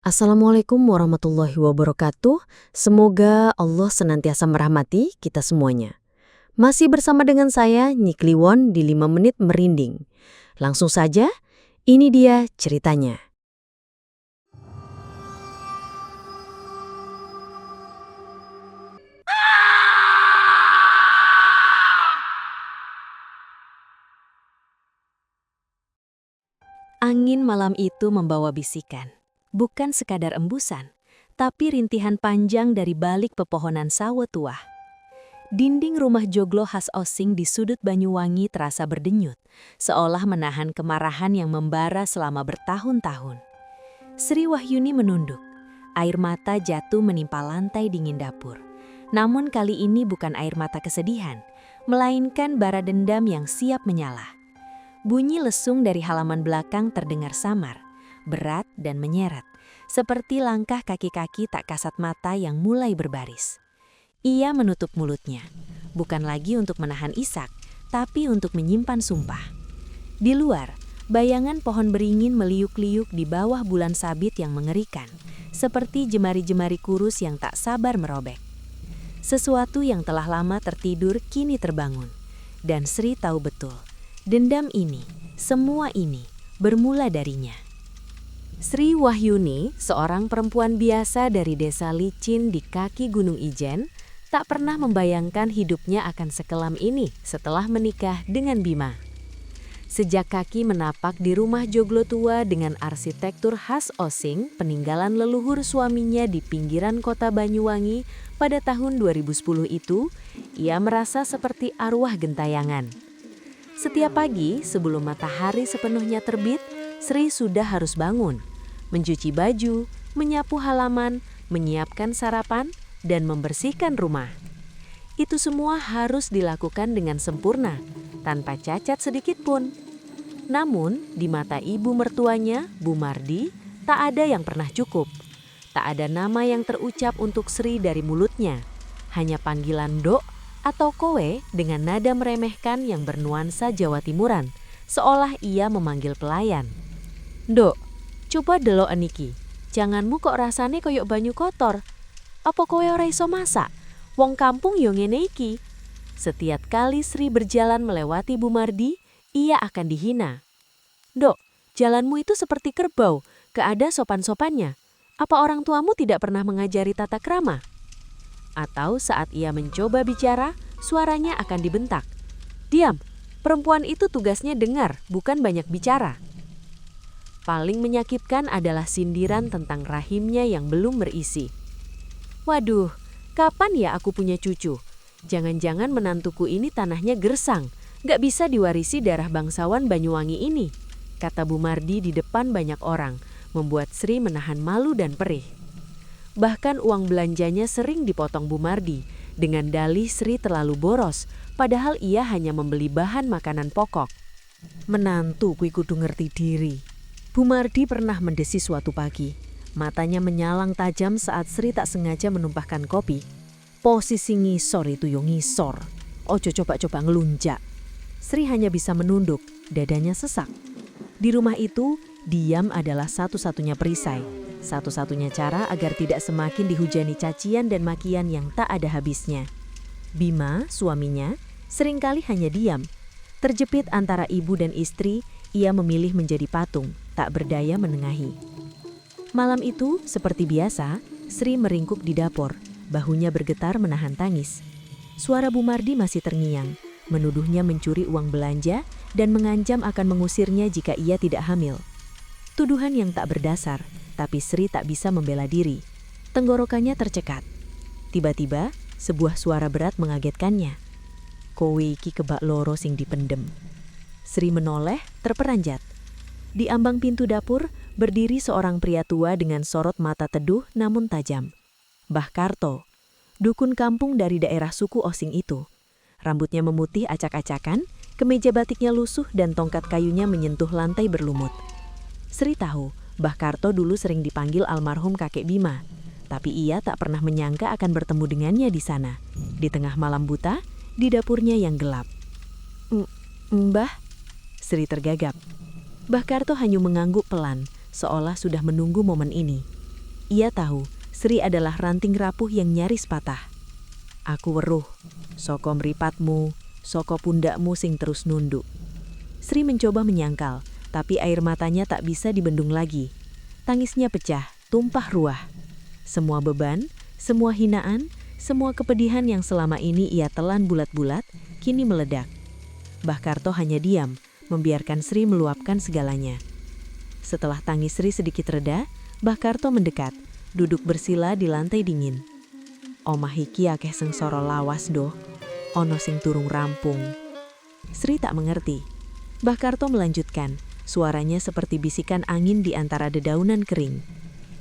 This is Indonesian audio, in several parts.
Assalamualaikum warahmatullahi wabarakatuh. Semoga Allah senantiasa merahmati kita semuanya. Masih bersama dengan saya, Nyi Kliwon di 5 Menit Merinding. Langsung saja, ini dia ceritanya. Angin malam itu membawa bisikan. Bukan sekadar embusan, tapi rintihan panjang dari balik pepohonan sawo tua. Dinding rumah joglo khas Osing di sudut Banyuwangi terasa berdenyut, seolah menahan kemarahan yang membara selama bertahun-tahun. Sri Wahyuni menunduk. Air mata jatuh menimpa lantai dingin dapur. Namun kali ini bukan air mata kesedihan, melainkan bara dendam yang siap menyala. Bunyi lesung dari halaman belakang terdengar samar, berat dan menyeret, seperti langkah kaki-kaki tak kasat mata yang mulai berbaris. Ia menutup mulutnya, bukan lagi untuk menahan isak, tapi untuk menyimpan sumpah. Di luar, bayangan pohon beringin meliuk-liuk di bawah bulan sabit yang mengerikan, seperti jemari-jemari kurus yang tak sabar merobek. Sesuatu yang telah lama tertidur kini terbangun, dan Sri tahu betul, dendam ini, semua ini, bermula darinya. Sri Wahyuni, seorang perempuan biasa dari desa licin di kaki Gunung Ijen, tak pernah membayangkan hidupnya akan sekelam ini setelah menikah dengan Bima. Sejak kaki menapak di rumah joglo tua dengan arsitektur khas Osing, peninggalan leluhur suaminya di pinggiran kota Banyuwangi pada tahun 2010 itu, ia merasa seperti arwah gentayangan. Setiap pagi sebelum matahari sepenuhnya terbit, Sri sudah harus bangun, mencuci baju, menyapu halaman, menyiapkan sarapan, dan membersihkan rumah. Itu semua harus dilakukan dengan sempurna, tanpa cacat sedikit pun. Namun, di mata ibu mertuanya, Bu Mardi, tak ada yang pernah cukup. Tak ada nama yang terucap untuk Sri dari mulutnya, hanya panggilan Dok atau Kowe dengan nada meremehkan yang bernuansa Jawa Timuran, seolah ia memanggil pelayan. Dok, coba delok eniki, janganmu kok rasane koyok banyu kotor. Apa kowe ora iso masak? Wong kampung yo ngene iki. Setiap kali Sri berjalan melewati Bu Mardi, ia akan dihina. Dok, jalanmu itu seperti kerbau, gak ada sopan-sopannya. Apa orang tuamu tidak pernah mengajari tata krama? Atau saat ia mencoba bicara, suaranya akan dibentak. Diam, perempuan itu tugasnya dengar, bukan banyak bicara. Paling menyakitkan adalah sindiran tentang rahimnya yang belum berisi. Waduh, kapan ya aku punya cucu? Jangan-jangan menantuku ini tanahnya gersang, gak bisa diwarisi darah bangsawan Banyuwangi ini, kata Bu Mardi di depan banyak orang, membuat Sri menahan malu dan perih. Bahkan uang belanjanya sering dipotong Bu Mardi, dengan dalih Sri terlalu boros, padahal ia hanya membeli bahan makanan pokok. Menantu kui kudu ngerti diri. Bu Mardi pernah mendesis suatu pagi. Matanya menyalang tajam saat Sri tak sengaja menumpahkan kopi. Posisi ngisor itu yo ngisor. Ojo coba-coba ngelunjak. Sri hanya bisa menunduk, dadanya sesak. Di rumah itu, diam adalah satu-satunya perisai. Satu-satunya cara agar tidak semakin dihujani cacian dan makian yang tak ada habisnya. Bima, suaminya, seringkali hanya diam. Terjepit antara ibu dan istri, ia memilih menjadi patung, tak berdaya menengahi. Malam itu, seperti biasa, Sri meringkuk di dapur, bahunya bergetar menahan tangis. Suara Bu Mardi masih terngiang, menuduhnya mencuri uang belanja dan mengancam akan mengusirnya jika ia tidak hamil. Tuduhan yang tak berdasar, tapi Sri tak bisa membela diri. Tenggorokannya tercekat. Tiba-tiba, sebuah suara berat mengagetkannya. Kowe iki kebak loro sing dipendem. Sri menoleh, terperanjat. Di ambang pintu dapur, berdiri seorang pria tua dengan sorot mata teduh namun tajam. Mbah Karto, dukun kampung dari daerah suku Osing itu. Rambutnya memutih acak-acakan, kemeja batiknya lusuh dan tongkat kayunya menyentuh lantai berlumut. Sri tahu, Mbah Karto dulu sering dipanggil almarhum kakek Bima, tapi ia tak pernah menyangka akan bertemu dengannya di sana, di tengah malam buta, di dapurnya yang gelap. Mbah? Sri tergagap. Mbah Karto hanya mengangguk pelan, seolah sudah menunggu momen ini. Ia tahu Sri adalah ranting rapuh yang nyaris patah. Aku weruh, soko mripatmu, soko pundakmu sing terus nunduk. Sri mencoba menyangkal, tapi air matanya tak bisa dibendung lagi. Tangisnya pecah, tumpah ruah. Semua beban, semua hinaan, semua kepedihan yang selama ini ia telan bulat-bulat, kini meledak. Mbah Karto hanya diam, membiarkan Sri meluapkan segalanya. Setelah tangis Sri sedikit reda, Mbah Karto mendekat, duduk bersila di lantai dingin. Omah iki akeh sengsara lawas doh, ono sing turung rampung. Sri tak mengerti. Mbah Karto melanjutkan, suaranya seperti bisikan angin di antara dedaunan kering.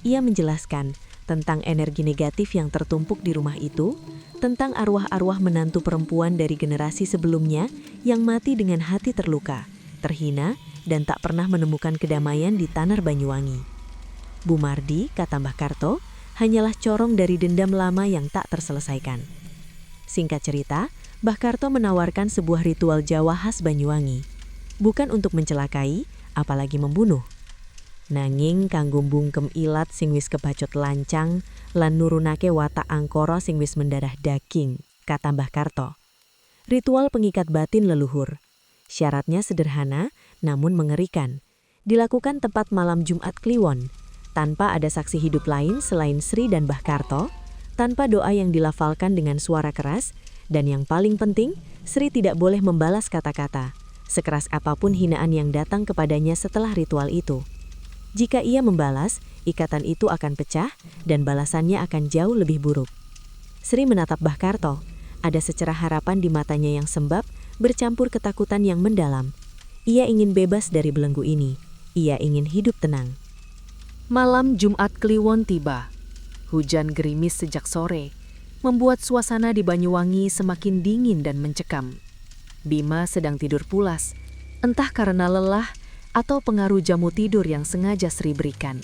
Ia menjelaskan tentang energi negatif yang tertumpuk di rumah itu, tentang arwah-arwah menantu perempuan dari generasi sebelumnya yang mati dengan hati terluka, terhina, dan tak pernah menemukan kedamaian di Tanar Banyuwangi. Bu Mardi, kata Mbah Karto, hanyalah corong dari dendam lama yang tak terselesaikan. Singkat cerita, Mbah Karto menawarkan sebuah ritual Jawa khas Banyuwangi. Bukan untuk mencelakai, apalagi membunuh. Nanging kanggo mbungkem ilat sing wis kebacot lancang lan nurunake watak angkara sing wis mendarah daging, kata Mbah Karto. Ritual pengikat batin leluhur. Syaratnya sederhana namun mengerikan. Dilakukan tepat malam Jumat Kliwon, tanpa ada saksi hidup lain selain Sri dan Mbah Karto, tanpa doa yang dilafalkan dengan suara keras, dan yang paling penting, Sri tidak boleh membalas kata-kata, sekeras apapun hinaan yang datang kepadanya setelah ritual itu. Jika ia membalas, ikatan itu akan pecah dan balasannya akan jauh lebih buruk. Sri menatap Mbah Karto. Ada secerah harapan di matanya yang sembab, bercampur ketakutan yang mendalam. Ia ingin bebas dari belenggu ini. Ia ingin hidup tenang. Malam Jumat Kliwon tiba. Hujan gerimis sejak sore, membuat suasana di Banyuwangi semakin dingin dan mencekam. Bima sedang tidur pulas, entah karena lelah atau pengaruh jamu tidur yang sengaja Sri berikan.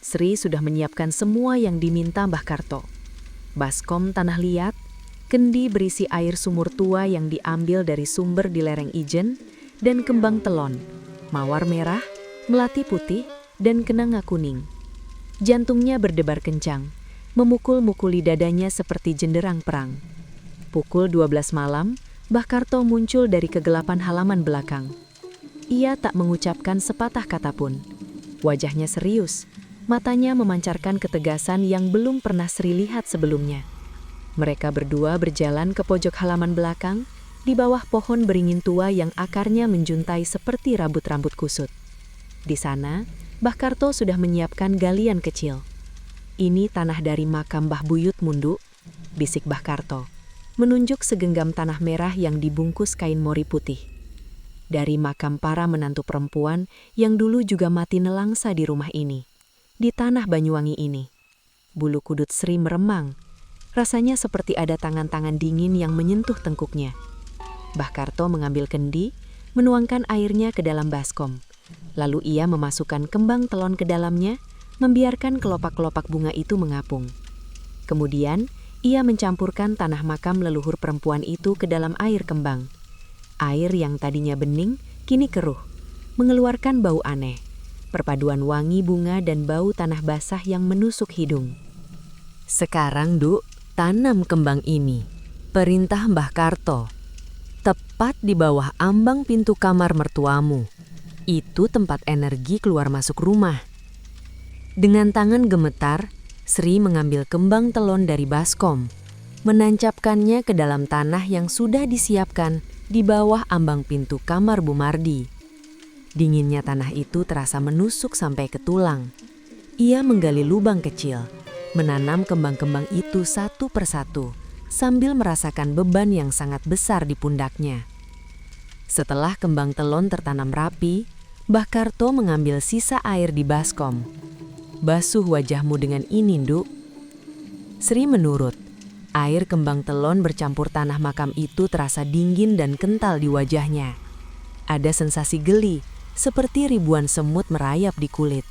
Sri sudah menyiapkan semua yang diminta Mbah Karto. Baskom tanah liat, kendi berisi air sumur tua yang diambil dari sumber di lereng Ijen, dan kembang telon, mawar merah, melati putih, dan kenanga kuning. Jantungnya berdebar kencang, memukul-mukuli dadanya seperti jenderang perang. Pukul 12 malam, Mbah Karto muncul dari kegelapan halaman belakang. Ia tak mengucapkan sepatah kata pun. Wajahnya serius, matanya memancarkan ketegasan yang belum pernah Sri lihat sebelumnya. Mereka berdua berjalan ke pojok halaman belakang, di bawah pohon beringin tua yang akarnya menjuntai seperti rambut-rambut kusut. Di sana, Mbah Karto sudah menyiapkan galian kecil. Ini tanah dari makam Mbah Buyut Mundu, bisik Mbah Karto, menunjuk segenggam tanah merah yang dibungkus kain mori putih. Dari makam para menantu perempuan yang dulu juga mati nelangsa di rumah ini, di tanah Banyuwangi ini. Bulu kudut Sri meremang, rasanya seperti ada tangan-tangan dingin yang menyentuh tengkuknya. Mbah Karto mengambil kendi, menuangkan airnya ke dalam baskom. Lalu ia memasukkan kembang telon ke dalamnya, membiarkan kelopak-kelopak bunga itu mengapung. Kemudian, ia mencampurkan tanah makam leluhur perempuan itu ke dalam air kembang. Air yang tadinya bening, kini keruh, mengeluarkan bau aneh, perpaduan wangi bunga dan bau tanah basah yang menusuk hidung. Sekarang, Duk, tanam kembang ini, perintah Mbah Karto. Tepat di bawah ambang pintu kamar mertuamu. Itu tempat energi keluar masuk rumah. Dengan tangan gemetar, Sri mengambil kembang telon dari baskom, menancapkannya ke dalam tanah yang sudah disiapkan di bawah ambang pintu kamar Bu Mardi. Dinginnya tanah itu terasa menusuk sampai ke tulang. Ia menggali lubang kecil, menanam kembang-kembang itu satu persatu, sambil merasakan beban yang sangat besar di pundaknya. Setelah kembang telon tertanam rapi, Mbah Karto mengambil sisa air di baskom. Basuh wajahmu dengan ini, Nduk. Sri menurut. Air kembang telon bercampur tanah makam itu terasa dingin dan kental di wajahnya. Ada sensasi geli, seperti ribuan semut merayap di kulit.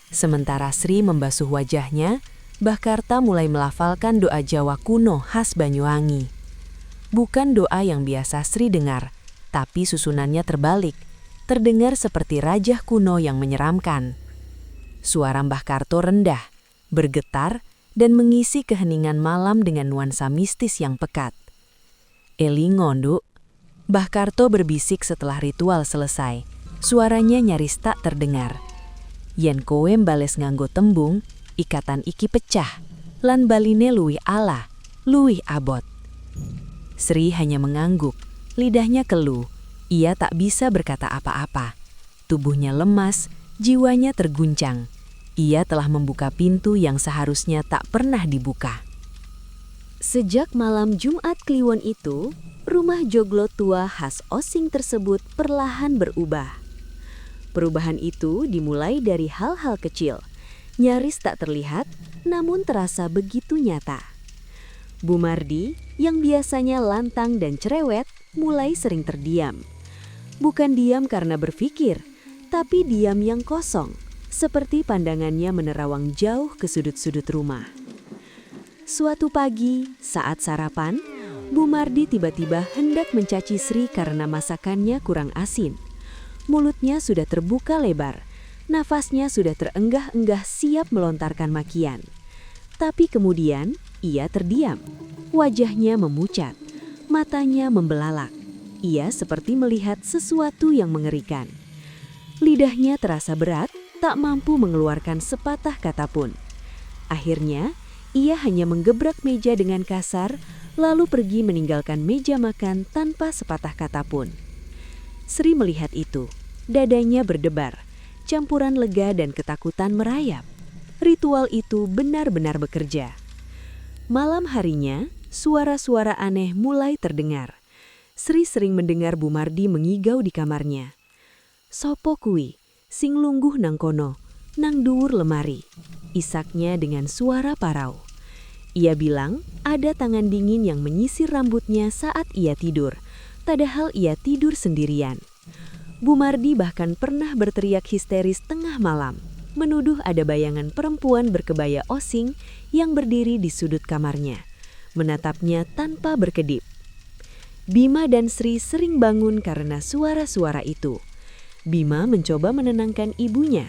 Sementara Sri membasuh wajahnya, Mbah Karta mulai melafalkan doa Jawa kuno khas Banyuwangi. Bukan doa yang biasa Sri dengar, tapi susunannya terbalik, terdengar seperti rajah kuno yang menyeramkan. Suara Mbah Karto rendah, bergetar, dan mengisi keheningan malam dengan nuansa mistis yang pekat. "Elingo, Nduk," Mbah Karto berbisik setelah ritual selesai. Suaranya nyaris tak terdengar. Yen kowe bales nganggo tembung, ikatan iki pecah, lan baline luwih ala, luwih abot. Sri hanya mengangguk, lidahnya keluh. Ia tak bisa berkata apa-apa. Tubuhnya lemas, jiwanya terguncang. Ia telah membuka pintu yang seharusnya tak pernah dibuka. Sejak malam Jumat Kliwon itu, rumah joglo tua khas Osing tersebut perlahan berubah. Perubahan itu dimulai dari hal-hal kecil, nyaris tak terlihat, namun terasa begitu nyata. Bu Mardi, yang biasanya lantang dan cerewet, mulai sering terdiam. Bukan diam karena berpikir, tapi diam yang kosong, seperti pandangannya menerawang jauh ke sudut-sudut rumah. Suatu pagi, saat sarapan, Bu Mardi tiba-tiba hendak mencaci Sri karena masakannya kurang asin. Mulutnya sudah terbuka lebar, nafasnya sudah terenggah-enggah siap melontarkan makian. Tapi kemudian, ia terdiam. Wajahnya memucat, matanya membelalak. Ia seperti melihat sesuatu yang mengerikan. Lidahnya terasa berat, tak mampu mengeluarkan sepatah kata pun. Akhirnya, ia hanya menggebrak meja dengan kasar, lalu pergi meninggalkan meja makan tanpa sepatah kata pun. Sri melihat itu, dadanya berdebar, campuran lega dan ketakutan merayap. Ritual itu benar-benar bekerja. Malam harinya, suara-suara aneh mulai terdengar. Sri sering mendengar Bu Mardi mengigau di kamarnya. "Sopo kuwi, sing lungguh nang kono, nang dhuwur lemari," isaknya dengan suara parau. Ia bilang ada tangan dingin yang menyisir rambutnya saat ia tidur, padahal ia tidur sendirian. Bu Mardi bahkan pernah berteriak histeris tengah malam, menuduh ada bayangan perempuan berkebaya Osing yang berdiri di sudut kamarnya, menatapnya tanpa berkedip. Bima dan Sri sering bangun karena suara-suara itu. Bima mencoba menenangkan ibunya,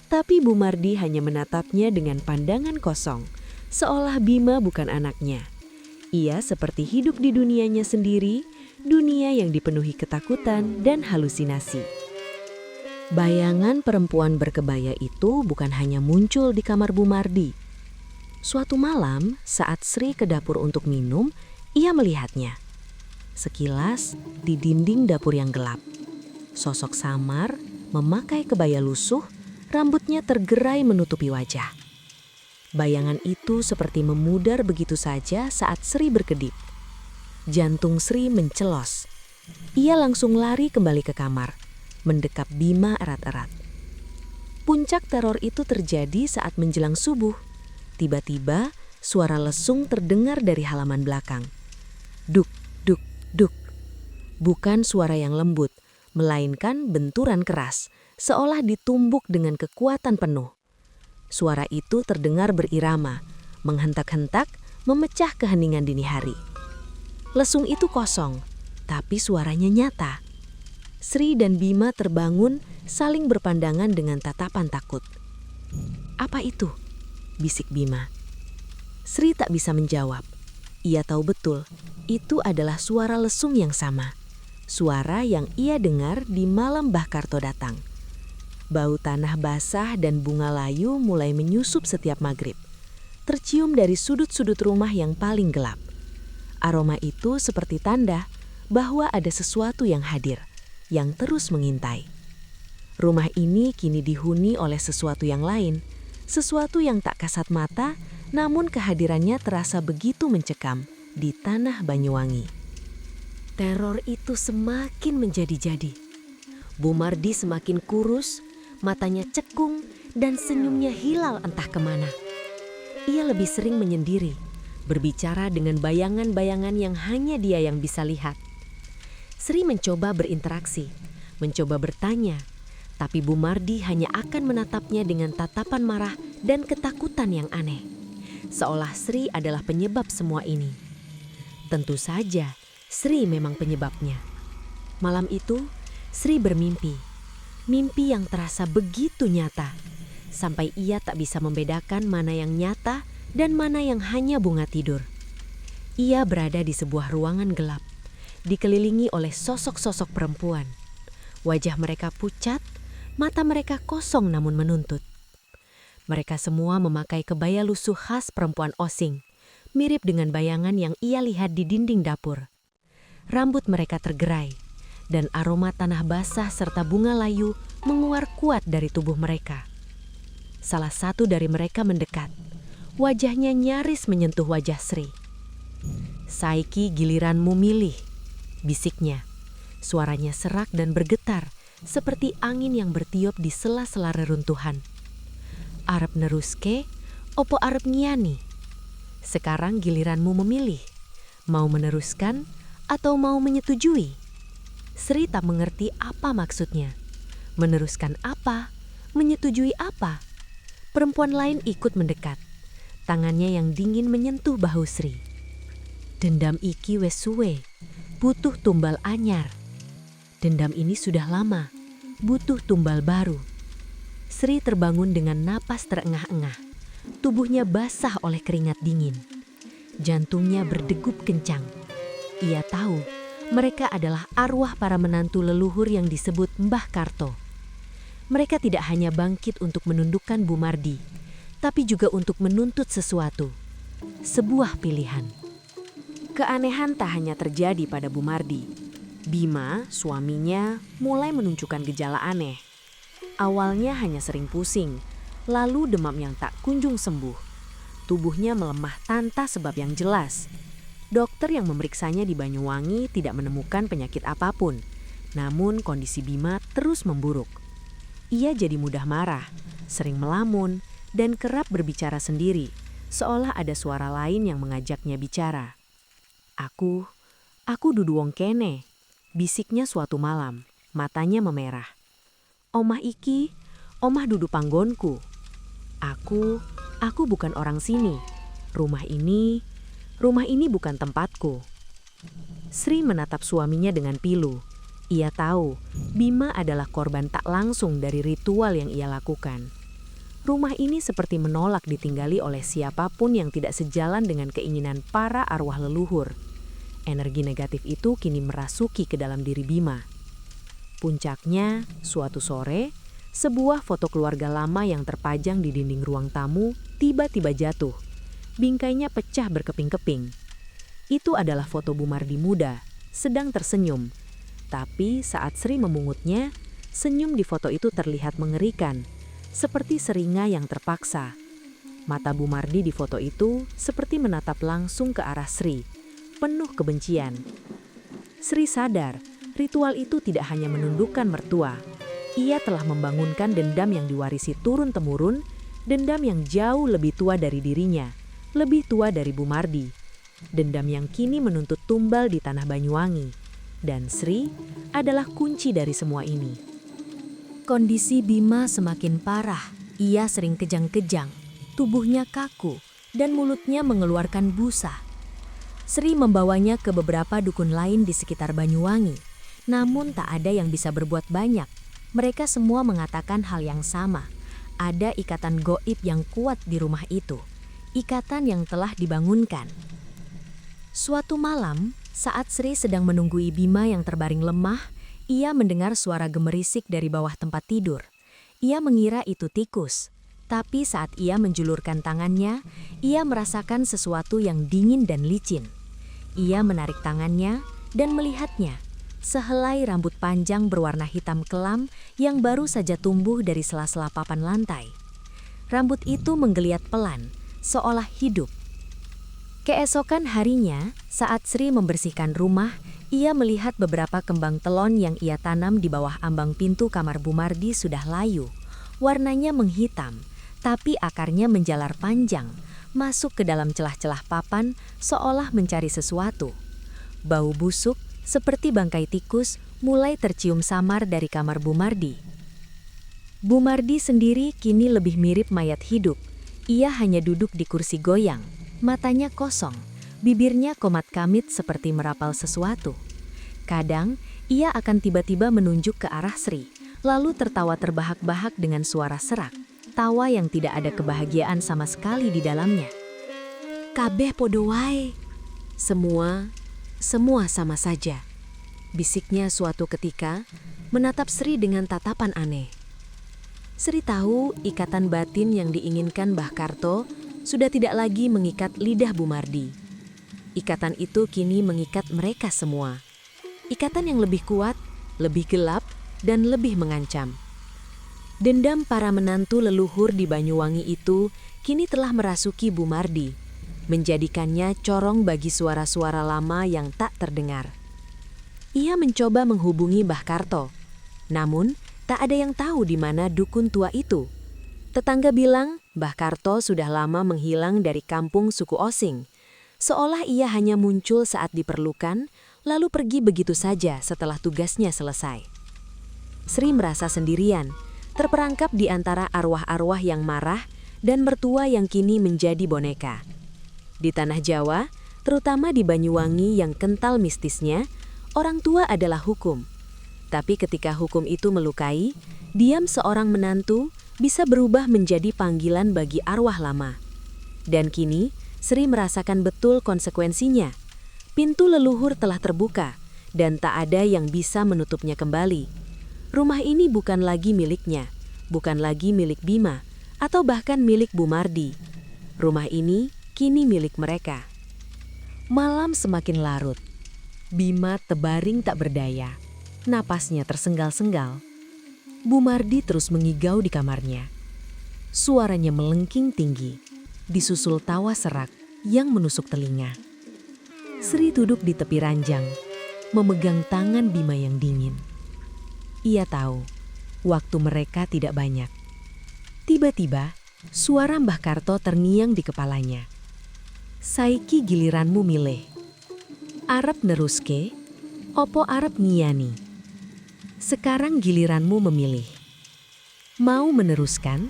tapi Bu Mardi hanya menatapnya dengan pandangan kosong, seolah Bima bukan anaknya. Ia seperti hidup di dunianya sendiri, dunia yang dipenuhi ketakutan dan halusinasi. Bayangan perempuan berkebaya itu bukan hanya muncul di kamar Bu Mardi. Suatu malam, saat Sri ke dapur untuk minum, ia melihatnya. Sekilas di dinding dapur yang gelap. Sosok samar, memakai kebaya lusuh, rambutnya tergerai menutupi wajah. Bayangan itu seperti memudar begitu saja saat Sri berkedip. Jantung Sri mencelos. Ia langsung lari kembali ke kamar, mendekap Bima erat-erat. Puncak teror itu terjadi saat menjelang subuh. Tiba-tiba, suara lesung terdengar dari halaman belakang. Duk, duk, duk. Bukan suara yang lembut, melainkan benturan keras, seolah ditumbuk dengan kekuatan penuh. Suara itu terdengar berirama, menghentak-hentak, memecah keheningan dini hari. Lesung itu kosong, tapi suaranya nyata. Sri dan Bima terbangun, saling berpandangan dengan tatapan takut. "Apa itu?" bisik Bima. Sri tak bisa menjawab. Ia tahu betul, itu adalah suara lesung yang sama. Suara yang ia dengar di malam Mbah Karto datang. Bau tanah basah dan bunga layu mulai menyusup setiap maghrib. Tercium dari sudut-sudut rumah yang paling gelap. Aroma itu seperti tanda bahwa ada sesuatu yang hadir, yang terus mengintai. Rumah ini kini dihuni oleh sesuatu yang lain, sesuatu yang tak kasat mata, namun kehadirannya terasa begitu mencekam di tanah Banyuwangi. Teror itu semakin menjadi-jadi. Bu Mardi semakin kurus, matanya cekung, dan senyumnya hilang entah kemana. Ia lebih sering menyendiri, berbicara dengan bayangan-bayangan yang hanya dia yang bisa lihat. Sri mencoba berinteraksi, mencoba bertanya, tapi Bu Mardi hanya akan menatapnya dengan tatapan marah dan ketakutan yang aneh. Seolah Sri adalah penyebab semua ini. Tentu saja, Sri memang penyebabnya. Malam itu, Sri bermimpi. Mimpi yang terasa begitu nyata. sampai ia tak bisa membedakan mana yang nyata dan mana yang hanya bunga tidur. Ia berada di sebuah ruangan gelap, dikelilingi oleh sosok-sosok perempuan. Wajah mereka pucat, mata mereka kosong namun menuntut. Mereka semua memakai kebaya lusuh khas perempuan Osing, mirip dengan bayangan yang ia lihat di dinding dapur. Rambut mereka tergerai, dan aroma tanah basah serta bunga layu menguar kuat dari tubuh mereka. Salah satu dari mereka mendekat. Wajahnya nyaris menyentuh wajah Sri. "Saiki giliranmu milih," bisiknya. Suaranya serak dan bergetar, seperti angin yang bertiup di sela-sela reruntuhan. "Arep neruske, opo arep ngiyani? Sekarang giliranmu memilih, mau meneruskan atau mau menyetujui?" Sri tak mengerti apa maksudnya. Meneruskan apa? Menyetujui apa? Perempuan lain ikut mendekat. Tangannya yang dingin menyentuh bahu Sri. "Dendam iki wes suwe, butuh tumbal anyar. Dendam ini sudah lama, butuh tumbal baru." Sri terbangun dengan napas terengah-engah. Tubuhnya basah oleh keringat dingin. Jantungnya berdegup kencang. Ia tahu mereka adalah arwah para menantu leluhur yang disebut Mbah Karto. Mereka tidak hanya bangkit untuk menundukkan Bu Mardi, tapi juga untuk menuntut sesuatu. Sebuah pilihan. Keanehan tak hanya terjadi pada Bu Mardi. Bima, suaminya, mulai menunjukkan gejala aneh. Awalnya hanya sering pusing, lalu demam yang tak kunjung sembuh. Tubuhnya melemah tanpa sebab yang jelas. Dokter yang memeriksanya di Banyuwangi tidak menemukan penyakit apapun. Namun kondisi Bima terus memburuk. Ia jadi mudah marah, sering melamun, dan kerap berbicara sendiri, seolah ada suara lain yang mengajaknya bicara. Aku dudu wong kene," bisiknya suatu malam, matanya memerah. "Omah iki, omah dudu panggonku. Aku bukan orang sini. Rumah ini bukan tempatku." Sri menatap suaminya dengan pilu. Ia tahu Bima adalah korban tak langsung dari ritual yang ia lakukan. Rumah ini seperti menolak ditinggali oleh siapapun yang tidak sejalan dengan keinginan para arwah leluhur. Energi negatif itu kini merasuki ke dalam diri Bima. Puncaknya, suatu sore, sebuah foto keluarga lama yang terpajang di dinding ruang tamu tiba-tiba jatuh. Bingkainya pecah berkeping-keping. Itu adalah foto Bu Mardi muda, sedang tersenyum. Tapi saat Sri memungutnya, senyum di foto itu terlihat mengerikan, seperti seringa yang terpaksa. Mata Bu Mardi di foto itu seperti menatap langsung ke arah Sri, penuh kebencian. Sri sadar, ritual itu tidak hanya menundukkan mertua. Ia telah membangunkan dendam yang diwarisi turun-temurun, dendam yang jauh lebih tua dari dirinya, lebih tua dari Bu Mardi. Dendam yang kini menuntut tumbal di tanah Banyuwangi. Dan Sri adalah kunci dari semua ini. Kondisi Bima semakin parah. Ia sering kejang-kejang, tubuhnya kaku, dan mulutnya mengeluarkan busa. Sri membawanya ke beberapa dukun lain di sekitar Banyuwangi, namun tak ada yang bisa berbuat banyak. Mereka semua mengatakan hal yang sama. Ada ikatan goib yang kuat di rumah itu, ikatan yang telah dibangunkan. Suatu malam, saat Sri sedang menunggui Bima yang terbaring lemah, ia mendengar suara gemerisik dari bawah tempat tidur. Ia mengira itu tikus, tapi saat ia menjulurkan tangannya, ia merasakan sesuatu yang dingin dan licin. Ia menarik tangannya dan melihatnya, sehelai rambut panjang berwarna hitam kelam yang baru saja tumbuh dari sela-sela papan lantai. Rambut itu menggeliat pelan, seolah hidup. Keesokan harinya, saat Sri membersihkan rumah, ia melihat beberapa kembang telon yang ia tanam di bawah ambang pintu kamar Bu Mardi sudah layu. Warnanya menghitam, tapi akarnya menjalar panjang, masuk ke dalam celah-celah papan seolah mencari sesuatu. Bau busuk, seperti bangkai tikus, mulai tercium samar dari kamar Bu Mardi. Bu Mardi sendiri kini lebih mirip mayat hidup. Ia hanya duduk di kursi goyang. Matanya kosong, bibirnya komat kamit seperti merapal sesuatu. Kadang, ia akan tiba-tiba menunjuk ke arah Sri, lalu tertawa terbahak-bahak dengan suara serak. tawa yang tidak ada kebahagiaan sama sekali di dalamnya. "Kabeh podo wae. Semua sama saja," bisiknya suatu ketika, menatap Sri dengan tatapan aneh. Sri tahu ikatan batin yang diinginkan Mbah Karto sudah tidak lagi mengikat lidah Bumardi. Ikatan itu kini mengikat mereka semua. Ikatan yang lebih kuat, lebih gelap, dan lebih mengancam. Dendam para menantu leluhur di Banyuwangi itu kini telah merasuki Bumardi, menjadikannya corong bagi suara-suara lama yang tak terdengar. Ia mencoba menghubungi Mbah Karto, namun tak ada yang tahu di mana dukun tua itu. Tetangga bilang Mbah Karto sudah lama menghilang dari kampung suku Osing, seolah ia hanya muncul saat diperlukan, lalu pergi begitu saja setelah tugasnya selesai. Sri merasa sendirian, terperangkap di antara arwah-arwah yang marah dan mertua yang kini menjadi boneka. Di tanah Jawa, terutama di Banyuwangi yang kental mistisnya, orang tua adalah hukum. Tapi ketika hukum itu melukai, diam seorang menantu bisa berubah menjadi panggilan bagi arwah lama. Dan kini, Sri merasakan betul konsekuensinya. Pintu leluhur telah terbuka, dan tak ada yang bisa menutupnya kembali. Rumah ini bukan lagi miliknya, bukan lagi milik Bima, atau bahkan milik Bumardi. Rumah ini kini milik mereka. Malam semakin larut. Bima terbaring tak berdaya. Napasnya tersenggal-senggal. Bumardi terus mengigau di kamarnya. Suaranya melengking tinggi, disusul tawa serak yang menusuk telinga. Sri duduk di tepi ranjang, memegang tangan Bima yang dingin. Ia tahu, waktu mereka tidak banyak. Tiba-tiba, suara Mbah Karto terngiang di kepalanya. "Saiki giliranmu milih. Arep neruske, opo arep ngiyani? Sekarang giliranmu memilih. Mau meneruskan,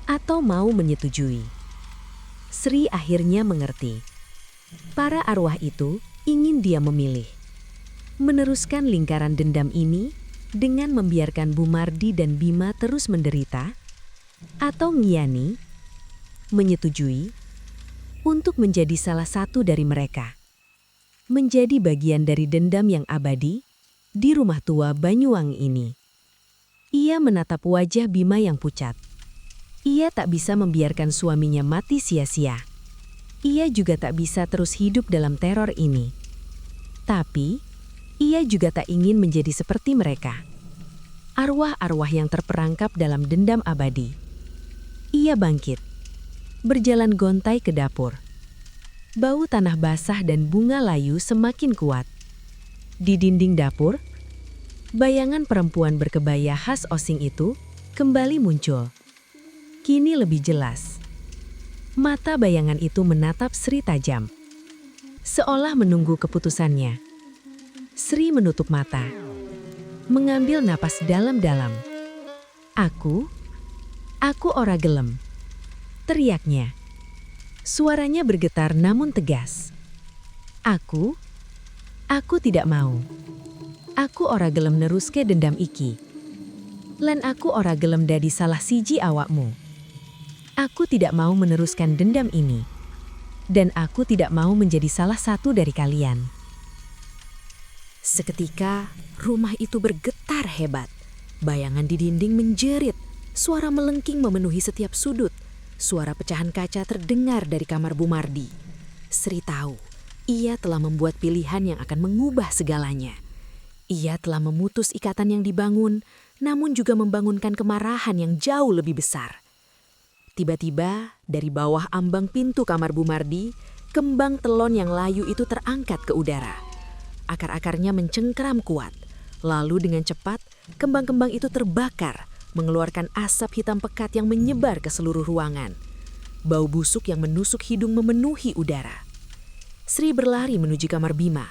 atau mau menyetujui?" Sri akhirnya mengerti. Para arwah itu ingin dia memilih. Meneruskan lingkaran dendam ini dengan membiarkan Bumardi dan Bima terus menderita, atau ngiyani, menyetujui, untuk menjadi salah satu dari mereka. Menjadi bagian dari dendam yang abadi di rumah tua Banyuwangi ini. Ia menatap wajah Bima yang pucat. Ia tak bisa membiarkan suaminya mati sia-sia. Ia juga tak bisa terus hidup dalam teror ini. Tapi ia juga tak ingin menjadi seperti mereka. Arwah-arwah yang terperangkap dalam dendam abadi. Ia bangkit, berjalan gontai ke dapur. Bau tanah basah dan bunga layu semakin kuat. Di dinding dapur, bayangan perempuan berkebaya khas Osing itu kembali muncul. Kini lebih jelas. Mata bayangan itu menatap Sri tajam, seolah menunggu keputusannya. Sri menutup mata, mengambil napas dalam-dalam. Aku ora gelem," teriaknya. Suaranya bergetar namun tegas. Aku tidak mau. Aku ora gelem neruske dendam iki. Lan aku ora gelem dadi salah siji awakmu. Aku tidak mau meneruskan dendam ini. Dan aku tidak mau menjadi salah satu dari kalian. Seketika, rumah itu bergetar hebat. Bayangan di dinding menjerit, suara melengking memenuhi setiap sudut. Suara pecahan kaca terdengar dari kamar Bumardi. Sri tahu, ia telah membuat pilihan yang akan mengubah segalanya. Ia telah memutus ikatan yang dibangun, namun juga membangunkan kemarahan yang jauh lebih besar. Tiba-tiba, dari bawah ambang pintu kamar Bumardi, kembang telon yang layu itu terangkat ke udara. Akar-akarnya mencengkeram kuat. Lalu dengan cepat, kembang-kembang itu terbakar, mengeluarkan asap hitam pekat yang menyebar ke seluruh ruangan. Bau busuk yang menusuk hidung memenuhi udara. Sri berlari menuju kamar Bima.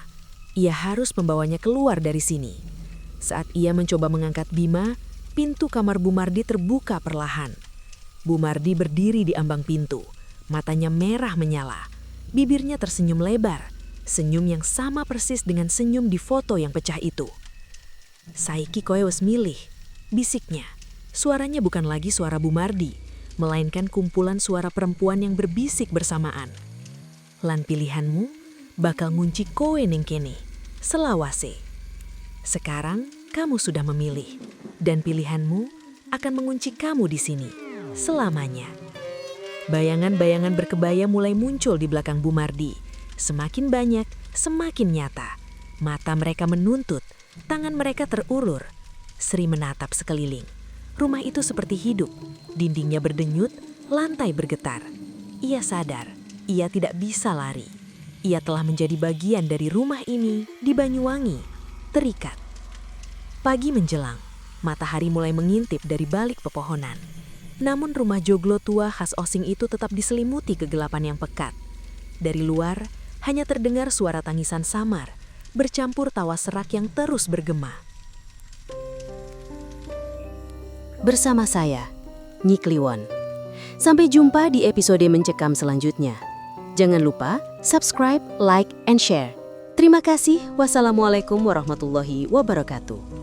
Ia harus membawanya keluar dari sini. Saat ia mencoba mengangkat Bima, pintu kamar Bumardi terbuka perlahan. Bumardi berdiri di ambang pintu, matanya merah menyala, bibirnya tersenyum lebar. Senyum yang sama persis dengan senyum di foto yang pecah itu. "Saiki koe wis milih," bisiknya. Suaranya bukan lagi suara Bumardi, melainkan kumpulan suara perempuan yang berbisik bersamaan. Lan pilihanmu bakal ngunci kowe ning kene, selawase. Sekarang kamu sudah memilih, dan pilihanmu akan mengunci kamu di sini, selamanya. Bayangan-bayangan berkebaya mulai muncul di belakang Bumardi. Semakin banyak, semakin nyata. Mata mereka menuntut, tangan mereka terulur. Sri menatap sekeliling. Rumah itu seperti hidup. Dindingnya berdenyut, lantai bergetar. Ia sadar, ia tidak bisa lari. Ia telah menjadi bagian dari rumah ini di Banyuwangi, terikat. Pagi menjelang, matahari mulai mengintip dari balik pepohonan. Namun rumah joglo tua khas Osing itu tetap diselimuti kegelapan yang pekat. Dari luar, hanya terdengar suara tangisan samar, bercampur tawa serak yang terus bergema. Bersama saya, Nyi Kliwon. Sampai jumpa di episode Mencekam selanjutnya. Jangan lupa subscribe, like, and share. Terima kasih. Wassalamualaikum warahmatullahi wabarakatuh.